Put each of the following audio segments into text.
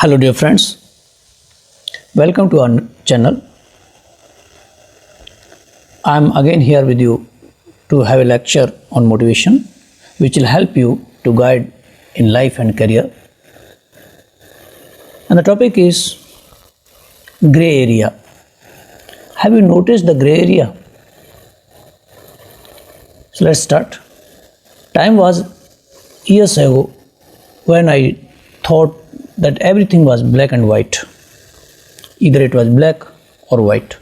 Hello dear friends, welcome to our channel. I am again here with you to have a lecture on motivation which will help you to guide in life and career. And the topic is grey area. Have you noticed the grey area? So let's start. Time was years ago when I thought that everything was black and white. Either it was black or white.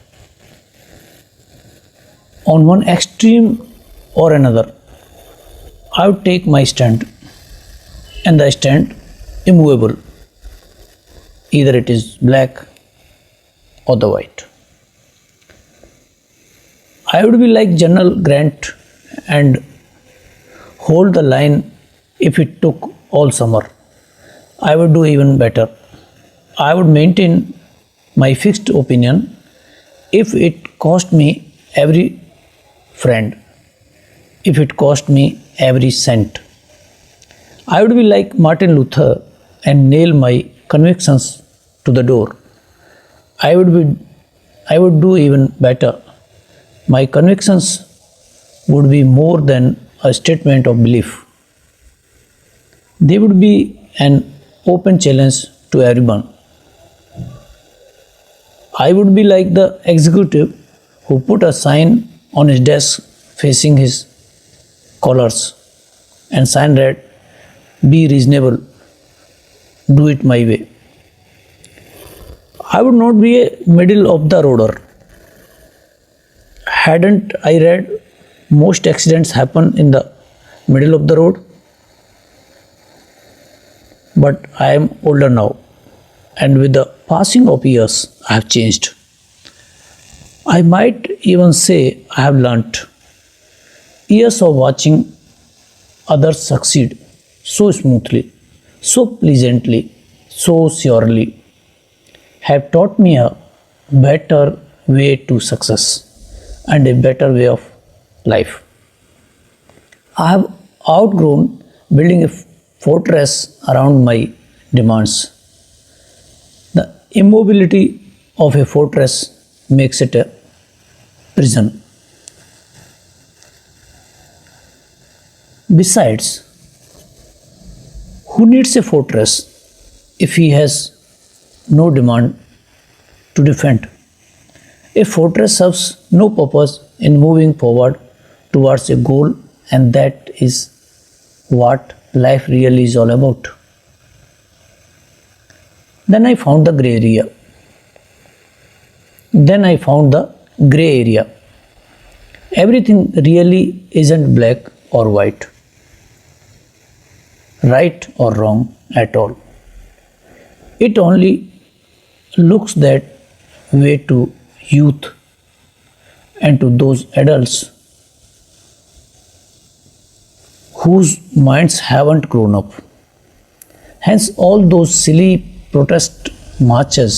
On one extreme or another, I would take my stand, and the stand immovable. Either it is black or the white. I would be like General Grant and hold the line. If it took all summer, I would do even better. I would maintain my fixed opinion if it cost me every friend, if it cost me every cent. I would be like Martin Luther and nail my convictions to the door. I would do even better. My convictions would be more than a statement of belief. They would be an open challenge to everyone. I would be like the executive who put a sign on his desk facing his callers and sign read, "Be reasonable, do it my way." I would not be a middle of the roader. Hadn't I read most accidents happen in the middle of the road? But I am older now, and with the passing of years, I have changed. I might even say I have learnt. Years of watching others succeed so smoothly, so pleasantly, so surely have taught me a better way to success and a better way of life. I have outgrown building a fortress around my demands. The immobility of a fortress makes it a prison. Besides, who needs a fortress if he has no demand to defend? A fortress serves no purpose in moving forward towards a goal, and that is what life really is all about. Then I found the grey area. Everything really isn't black or white, right or wrong at all. It only looks that way to youth and to those adults whose minds haven't grown up. Hence, all those silly protest marches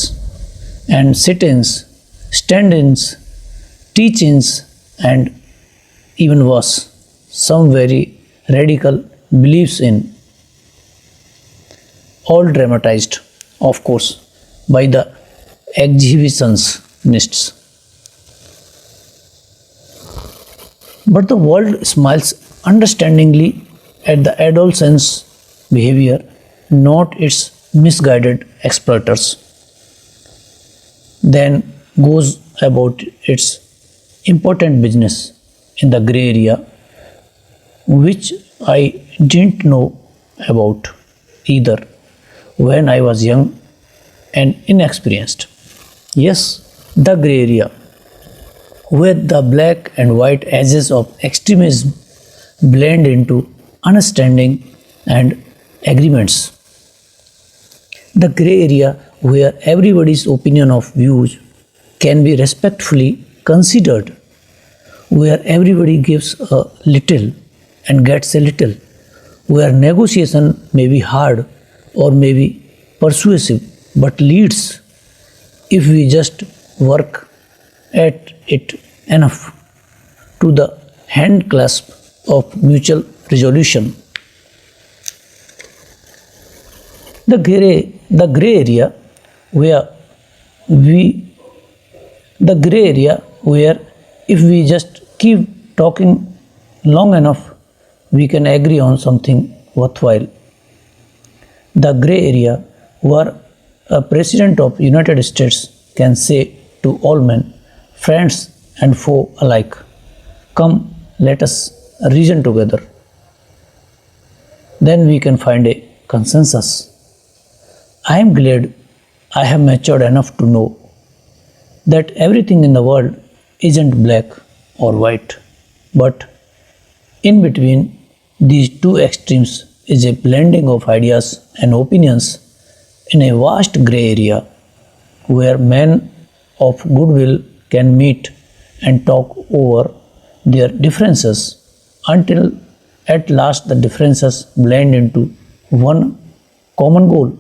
and sit-ins, stand-ins, teach-ins, and even worse, some very radical beliefs in, all dramatized, of course, by the exhibitionists. But the world smiles understandingly at the adolescent's behavior, not its misguided exploiters. Then goes about its important business in the grey area, which I didn't know about either when I was young and inexperienced. Yes, the grey area, where the black and white edges of extremism blend into understanding and agreements. The grey area where everybody's opinion of views can be respectfully considered, where everybody gives a little and gets a little, where negotiation may be hard or may be persuasive but leads if we just work at it enough to the hand clasp of mutual resolution. The grey the gray area where we the gray area where if we just keep talking long enough we can agree on something worthwhile. The gray area where a president of United States can say to all men, friends and foe alike, come, let us reason together. Then we can find a consensus. I am glad I have matured enough to know that everything in the world isn't black or white, but in between these two extremes is a blending of ideas and opinions in a vast gray area where men of goodwill can meet and talk over their differences until at last the differences blend into one common goal.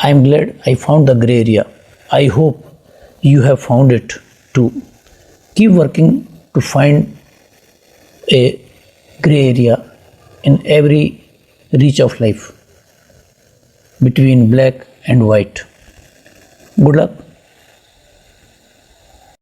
I am glad I found the gray area. I hope you have found it too. Keep working to find a gray area in every reach of life between black and white. Good luck.